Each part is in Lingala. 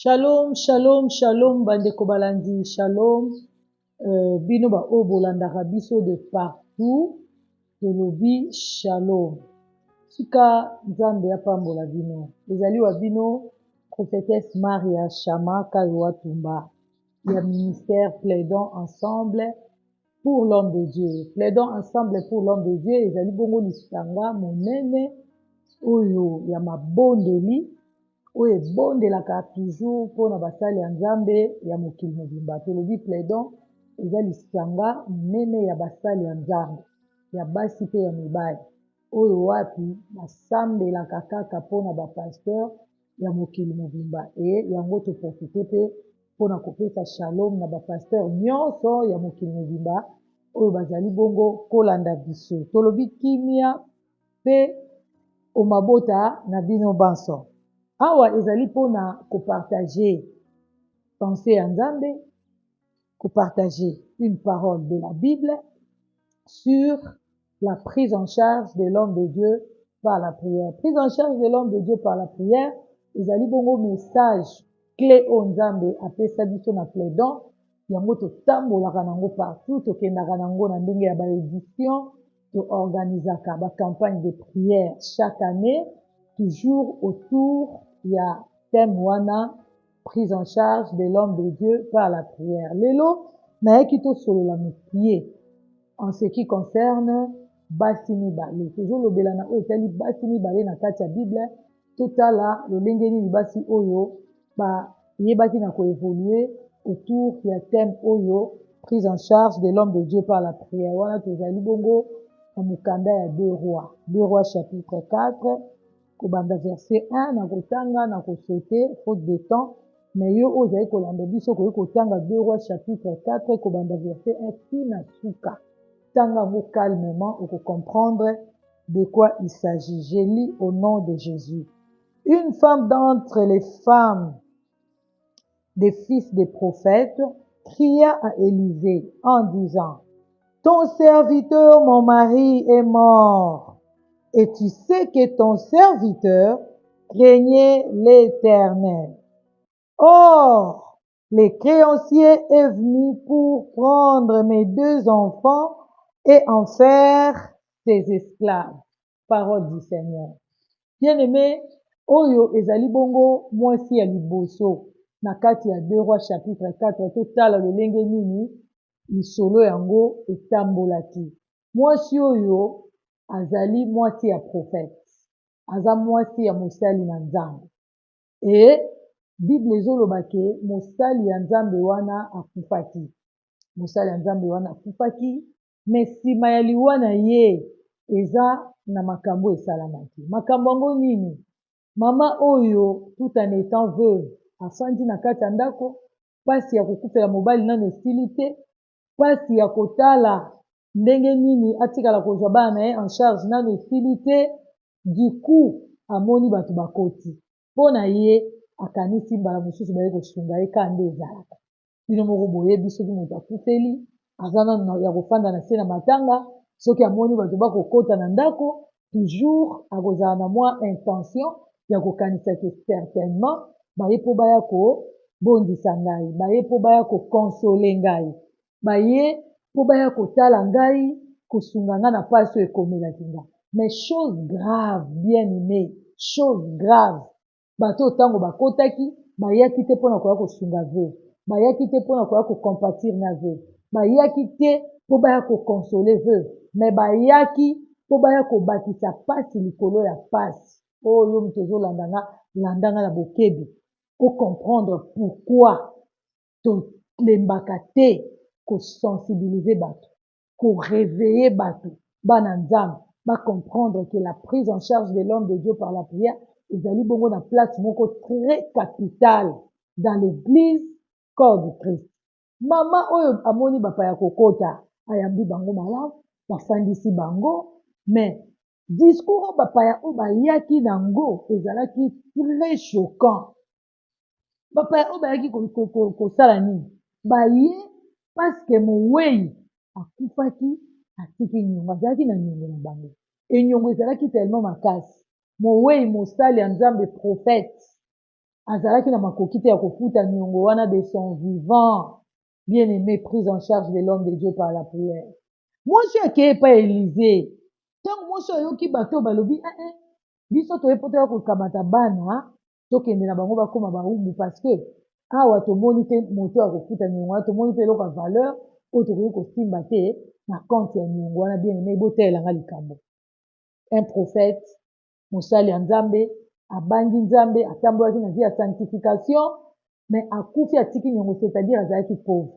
Shalom, shalom, shalom, bandeko balandi, shalom. Bino ba o bolandaka biso de partout, tolobi shalom. Sika nzambe apambola bino. Ezali wa bino, prophétesse Maria Chama Kaiwa Tumba. Il y a ministère plaidant ensemble pour l'homme de Dieu. Plaidant ensemble pour l'homme de Dieu. Ezali bongo lisanga monene oyo ya mabondeli. Oyo ebondelaka toujours mpona basali ya nzambe ya mokili mobimba. Tolobi plaidant eza lisanga monene ya basali ya nzambe ya basi mpe ya mibali oyo wapi basambelaka kaka mpona bapasteur ya mokili mobimba e yango toprofite mpe mpona kopesa shalom na bapasteur nyonso ya mokili mobimba oyo bazali bongo kolanda biso. Tolobi kimia mpe omabota na bino banso. Awa ezali mpona kopartager pensée ya nzambe, kopartager une parole de la Bible sur la prise en charge de l'homme de Dieu par la prière. Prise en charge de l'homme de Dieu par la prière, ezali bongo message clé o nzambe apesa biso na plaidant, yango totambolaka nango partout, tokendaka nango na ndenge ya baédition, toorganisaka bacampagne de prière chaque année, toujours autour ya thème wana, prise en charge de l'homme de Dieu par la prière. Lelo, nayaki tosolola mokie en ce qui concerne basi mibale. Toujours lobela na oyo etali basi mibale na kati ya Bible, totala lolenge nini basi oyo bayebaki na koévoluer autour ya thème oyo, prise en charge de l'homme de Dieu par la prière. Wana tozali bongo na mokanda ya 2 rois. 2 rois chapitre 4, kobanda verset 1 na kotanga na kosote faute de temps, mais yo ozali kolanda biso koyi kotanga 2 rois chapitre 4 kobanda verset 1 tina suka. Tanga mo calmement ou comprendre de quoi il s'agit. Je lis au nom de Jésus. Une femme d'entre les femmes des fils des prophètes cria à Élisée en disant: ton serviteur, mon mari, est mort. Et tu sais que ton serviteur craignait l'Éternel. Or, le créancier est venu pour prendre mes 2 enfants et en faire ses esclaves. Parole du Seigneur. Bien-aimé, oyo ezali bongo mwasi ya liboso na kati ya 2 rois chapitre 4 totala lolenge nini lisolo yango etambolaki. Mwasi oyo azali mwasi ya prophète, aza mwasi ya mosali na nzambe. E Bible ezoloba ke mosali ya nzambe wana akufaki. Mosali ya nzambe wana akufaki, me nsima ya liwa na ye eza na makambo esalamaki. Makambo yango nini? Mama oyo tout en étant veuve afandi na kati ya ndako, pasi ya kokufela mobali nano esili te, pasi ya kotala ndenge nini atikala kozwa bana na ye en charge nano esili te. Du coup amoni bato bakoti mpo na ye akanisi mbala mosusu baye kosunga ye ka nde ezalaka. Bino moko boyebi soki moto akufeli aza nano ya kofanda na se na matanga, soki amoni bato bakokota na ndako toujours akozala na mwa intention ya kokanisa ke certainement baye mpo baya kobondisa ngai, baye mpo baya kokonsole ngai, baye mpo baya kotala ngai, kosunga nga na pasi oyo ekomelaki nga. Mais chose grave, bien aimé, chose grave, bato ntango bakotaki bayaki te mpona koya kosunga veuve, bayaki te mpona koya kocompatir na veuve, bayaki te mpo baya kokonsole veuve, mais bayaki mpo baya kobakisa pasi likolo ya pasi. Oyo moto ezolandanga landanga na bokebi po comprendre pourquoi tolembaka te kosensibiliser bato, koréveiller bato bana nzambe comprendre que la prise en charge de l'homme de Dieu par la prière ezali bongo na place moko très capitale dans l'église corps du Christ. Mama oyo amoni bapaya kokota ayambi bango malamu, bafandisi bango, mais discours oyo bapaya oyo bayaki nango ezalaki très choquant. Bapaya oyo bayaki kosala nini? Baye parce que mowei akufaki atiki nyongo, azalaki na nyongo na bango. Enyongo ezalaki tellement makasi. Mowei mosali ya nzambe prophète azalaki na makoki te ya kofuta niongo wana de son vivant. Bien aimé, prise en charge de l'homme de Dieu par la prière. Mwasi akeye epai Élisée, ntango mwasi ayoki bato balobi biso toye po toya kokamata bana tokende na bango bakoma bawumbu parce que awa tomoni te moto ya kofuta niongo wana tomoni te eloko ya valeur oyo tokoki kosimba te na compte ya niongo wana. Bien aimé, botelelanga likambo. Un prophète mosali ya nzambe abandi nzambe atambolaki na vie ya sanctification mais akufi atiki niongo, c'est-à-dire azalaki pauvre,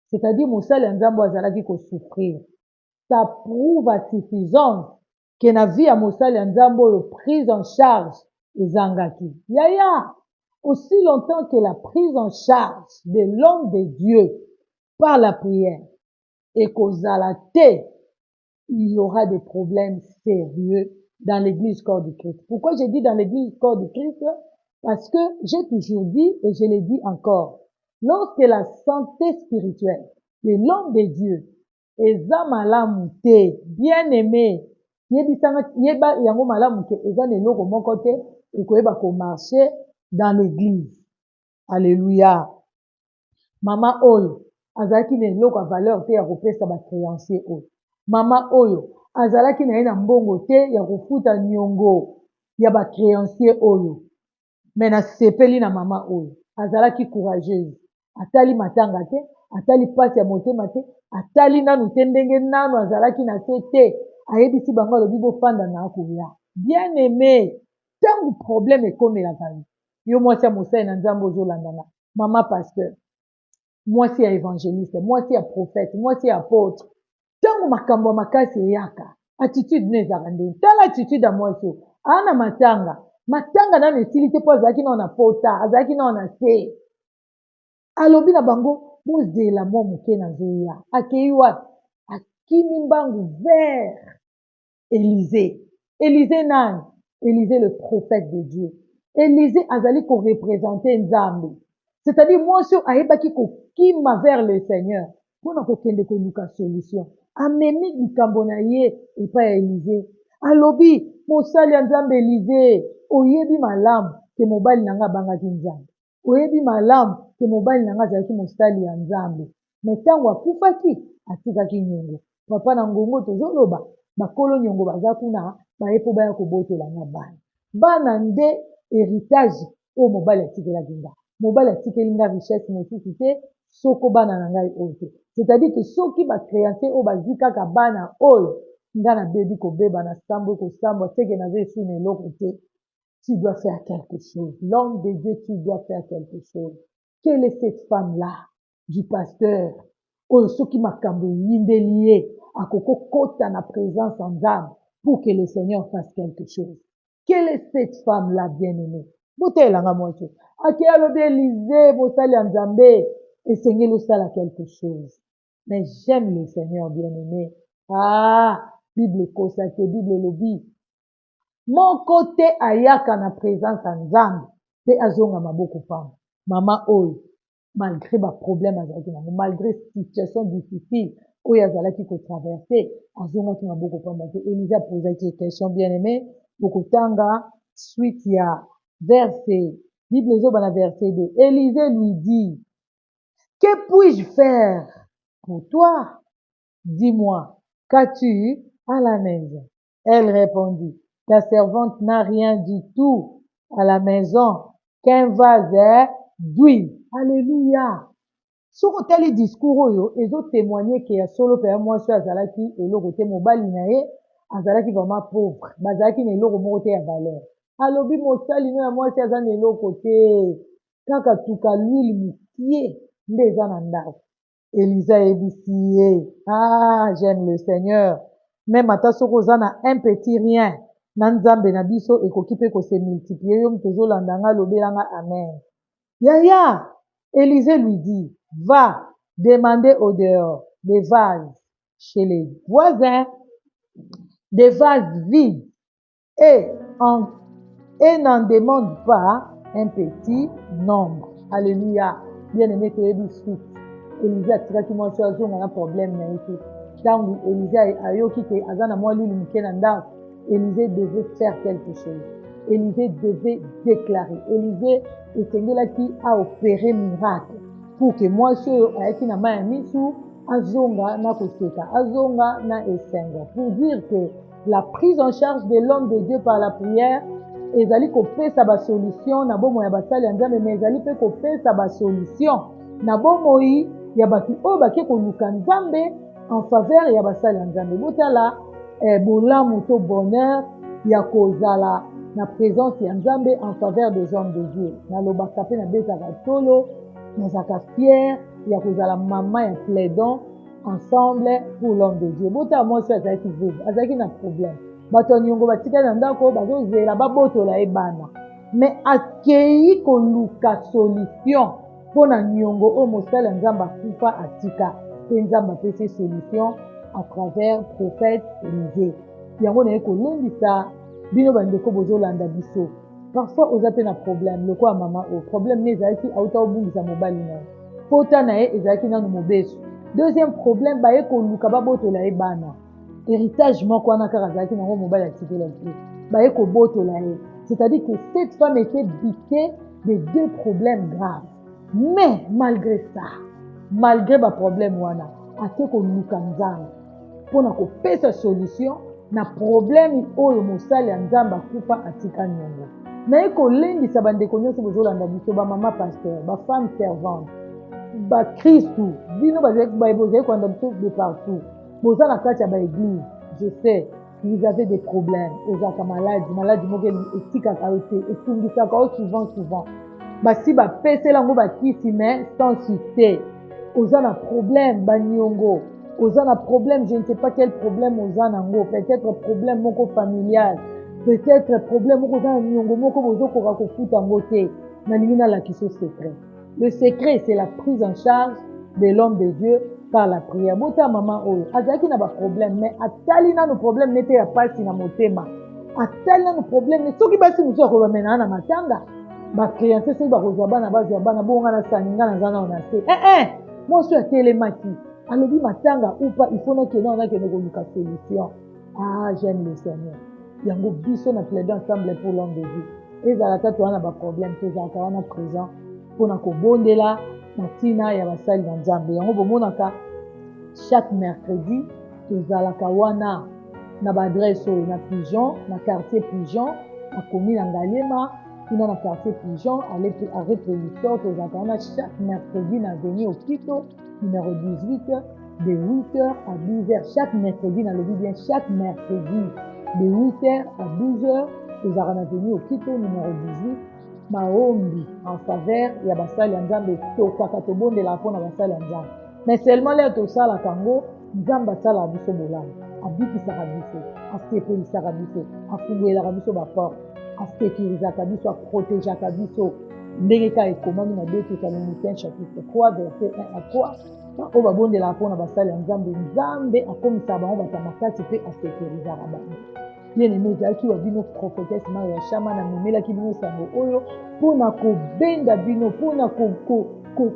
c'est-à-dire mosali ya nzambe azalaki kosouffrir. Ça prouve à suffisance que na vie ya mosali ya nzambe oyo prise en charge ezangaki. Yaya, aussi longtemps que la prise en charge de l'homme de Dieu par la prière et kozala te, il y aura des problèmes sérieux dans l'église corps du Christ. Pourquoi j'ai dit dans l'église corps du Christ? Parce que j'ai toujours dit, et je le dis encore, lorsque la santé spirituelle de l'homme de Dieu eza malamu te, bien aimé, yeba yango malamu te, eza na eloko moko te ekoyeba komarche dans l'église. Alléluia. Mama oyo azalaki na eloko ya valeur te ya kopesa bacréancier oyo. Mama oyo azalaki na ye na mbongo te ya kofuta niongo ya bacréancier oyo. Me nasepeli na mama oyo azalaki courageuse, atali matanga te, atali pasi ya motema te, atali nanu te ndenge nanu azalaki na se te, ayebisi bango alobi bofanda na akoya. Bien aimé, ntango problème ekomelaka yo mwasi ya mosali na nzambe ozolandana, mama pasteur, mwasi ya évangéliste, mwasi ya prophète, mwasi ya apôtre, ntango makambo ya makasi eyaka attitude ne ezalaka ndenge. Tala attitude ya mwasi oyo ana matanga nano esili te mpo azalaki nao na pota, azalaki nao na se. Alobi na bango bozela mwa moke nazoya. Akei wapi? Akimi mbangu vers Élisée. Élisée nani? Élisée le prophète de Dieu. Élisée azali koreprésenter nzambe. C'est-à-dire mwasi oyo ayebaki kokima vers le Seigneur mpona kokende koluka solution. Amemi likambo na ye epai ya Élisée. Alobi mosali ya nzambe Élisée, oyebi malamu ke mobali nanga abangaki nzambe, oyebi malamu ke mobali nanga azalaki mosali ya nzambe, me ntango akufaki atikaki niongo. Papa na ngongo tozoloba bakolo niongo baza kuna baye mpo baya kobotelanga bana nde héritage oyo mobali atikelaki nga. Mobali atikeli nga richesse mosusu te soko bana na ngai oyo te. C'est-à-dire que soki bacréancier oyo bazwi kaka bana oyo nga nabebi kobeba na sambo kosambwa seke naza esu na eloko te. Tu dois faire quelque chose. L'homme de Dieu, tu dois faire quelque chose. Quelle est cette femme-là du pasteur oyo soki makambo eyindeli ye akoko kota na présence en nzambe pour que le Seigneur fasse quelque chose? Quelle est cette femme-là, bien-aimée? Botelanga mwasi akei alobi Élisée mosali ya nzambe esengeli osala quelque chose. Mais j'aime le Seigneur, bien-aimé. Bible ekosa te, Bible elobi moko te ayaka na présence ya nzambe mpe azonga maboko pamba. Mama oyo malgré baproblème azalaki nango, malgré situation difficile oyo azalaki kotraverse, azongaki maboko pamba te. Élisée apozaki question, bien-aimé, bokotanga suite ya verset. Bible ezoba na verset 2. Élisée lui dit, que puis-je faire pour toi? Dis-moi, qu'as-tu à la maison? Elle répondit, ta servante n'a rien du tout à la maison qu'un vase d'huile. Alléluia. Soko tali discours oyo ezotémoigner ke ya solo pe ya mwasi azalaki eloko te, mobali na ye azalaki vraiment pauvre, bazalaki na eloko moko te ya valeur. Alobi mosali no ya mwasi aza na eloko te, kaka tuka l'huile mokie nde eza na ndako. Élisée ayebisi ye, j'aime le Seigneur. Même ata soko oza na un petit rien na nzambe na biso ekoki mpe kose multiplier. Yo moto ozolanda nga lobelanga amen. Yaya, Élisée lui dit, va demander au dehors des vases chez les voisins, des vases vides, et n'en demande pas un petit nombre. Alléluia. Bien-aimé, toyebi suite. Élisée atikaki mwasi azonga na problème na ye te. Ntango Élisée ayoki ke aza na mwa lili moke na ndako, Élisée devait faire quelque chose. Élisée devait déclarer. Élisée était qui a opéré miracle pour que moi ayaki na mayamisu azonga na koseka azonga na esenga, pour dire que la prise en charge de l'homme de Dieu par la prière ezali kopesa ba solution na bomo ya basali ya Nzambe, mais ezali pe kopesa ba solution na bomoi ya batu oyo bake koluka Nzambe en faveur ya basali ya Nzambe. Botala bolamu to bonheur ya kozala na présence ya Nzambe en faveur des hommes de Dieu. Nalobaka pe na bezaka tolo nazaka fier ya kozala mama ya plaidant ensemble pour l'homme de Dieu. Bota mwasi azalaki vide, azalaki na problème. Bato nyongo batika na ndako bazozela babotola ebana. Mais akei koluka solution pona nyongo o mosala Nzambe akufa atika. Pe Nzambe apesi solution à travers prophète Élisée. Yango na kolendisa bino bandeko bozolanda biso. Parfois oza pe na problème lokwa mama o problème ne ezalaki auta obungisa mobali na pota na ye ezalaki nanu mobeso. Deuxième problème baye koluka babotola ebana. Héritage moko wana kaka ezalaki nango mobali atikela te baye kobotola ye. C'est-à-dire que cette femme était piquée de deux problèmes graves. Mais malgré ça, malgré ba problème wana ate koluka Nzambe pona kopesa solution na problème oyo mosali ya Nzambe akufa atika nyongo. Na ekolendisa bandeko nyonso bozolanda biso bamama pasteur bafemme servante bakristu bino bozali kolanda biso de partout boza na kati ya baeglise. Je sais vous avez des problèmes ozalaka maladi moko etikaka yo te etungisaka yo souvent basi bapesela yango bakisi mais sans succès. Oza na problème banyongo oza na problème, je ne sais pas quel problème oza nango, peut-être problème moko familial, peut-être problème moko oza na nyongo moko bozokoka kofuta yango te. Nalingi nalakisa secret. Le secret c'est la prise en charge de l'homme de Dieu par la prière. Bota maman oyo azalaki na ba problème mais atali na no problème nete ya pasi na motema, atali na no problème soki basi musu akolomena na matanga ba créances soki bakozwa bana bazwa bana bonga na saninga na zana na se moi je suis atelemaki alobi matanga ou pas il faut na kena na kena koluka solution. J'aime le Seigneur yango biso na plaider ensemble pour l'homme de Dieu ezalaka towana ba problème tozalaka wana présent mpona kobondela na ntina ya basali na Nzambe. Yango bomonaka chaque mercredi tozalaka wana na baadresse oyo na Pigeon, na quartier Pigeon, na commune ya Ngaliema, kuna na quartier Pigeon, arrêt producteur tozalaka wana chaque mercredi na avenue Okito numéro 18 de 8h à 12h. Chaque mercredi, na lobi bien chaque mercredi de 8h à 12h tozalaka na avenue Okito numéro 18 maombi en faveur ya basali ya Nzambe tokaka tobondela mpona basali ya Nzambe. Mais seulement leo tosalaka yango Nzambe asalaka biso bolamu, abikisaka biso, asepelisaka biso, afungolelaka biso baporte, asécurisaka biso, aprotegeaka biso ndenge kaka ekomami na 2 Thessaloniciens chapitre 3 verset 1 à 3 oyo babondelaka mpona basali ya Nzambe. Nzambe akomisaka bango bato makasi mpe asécurisaka bango. Bien-aimé ezalaki wa bino prophétesse Maria Chama na memelaki bino sango oyo mpona kobenda bino mpona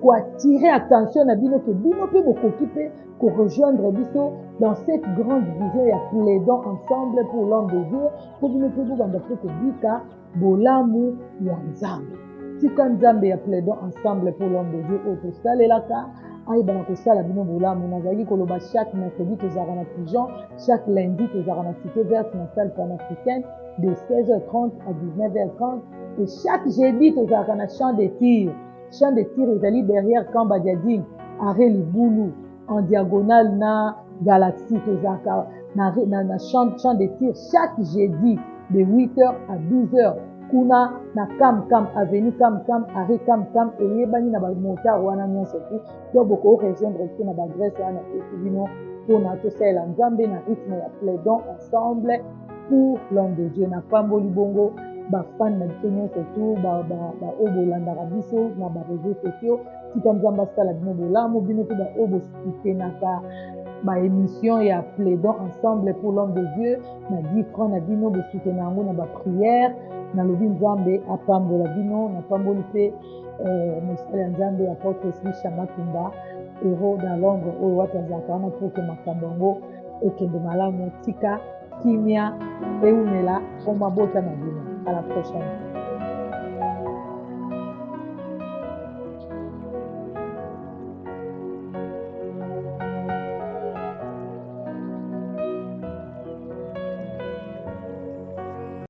koattirer attention na bino ke bino mpe bokoki mpe korejoindre biso dans cette grande vision ya plaidant ensemble pour l'homme de Dieu mpo bino mpe bobanda mpe kobika bolamu ya Nzambe. Tika Nzambe ya plaidant ensemble pour l'homme de Dieu oyo tosalelaka ayebana kosala bino bolamu. Nazalaki koloba chaque mercredi tozalaka na Pigeon, chaque lundi tozalaka na cité verte na salle panafricaine de 16h30 à 19h30 et chaque jeudi tozalaka na champ de tir. Champ de tir ezali derrière camp Badiadine arrêt Libulu en diagonale na Galaxie. Tozalaka na champ de tir chaque jeudi de 8h à 12h kuna na Kam avenue Kam arrêt Kam eyebani na bamotar wana nyonso tu to boko rejoindre na badresse wana bino mpona tosalela Nzambe na rythme ya plaidant ensemble pour l'homme de Dieu. Na pamboli bongo bafani na biso nyonso tu baoyo bolandaka biso na bareseau sociaux tika Nzambe asala bino bolamu bino mpe baoyo bosoutenaka baémission ya plaidant ensemble pour l'homme de Dieu na 10 francs na bino bosoutenaka yango na baprière. Nalobi Nzambe apambola bino na pamboli mpe mosali ya Nzambe apôtre Slisha Matumba héros dans Londres oyo wata azalaka wana mpo ke makambo yango ekende malamu. Tika kimia eumela mpo mabota na bino. À la prochaine.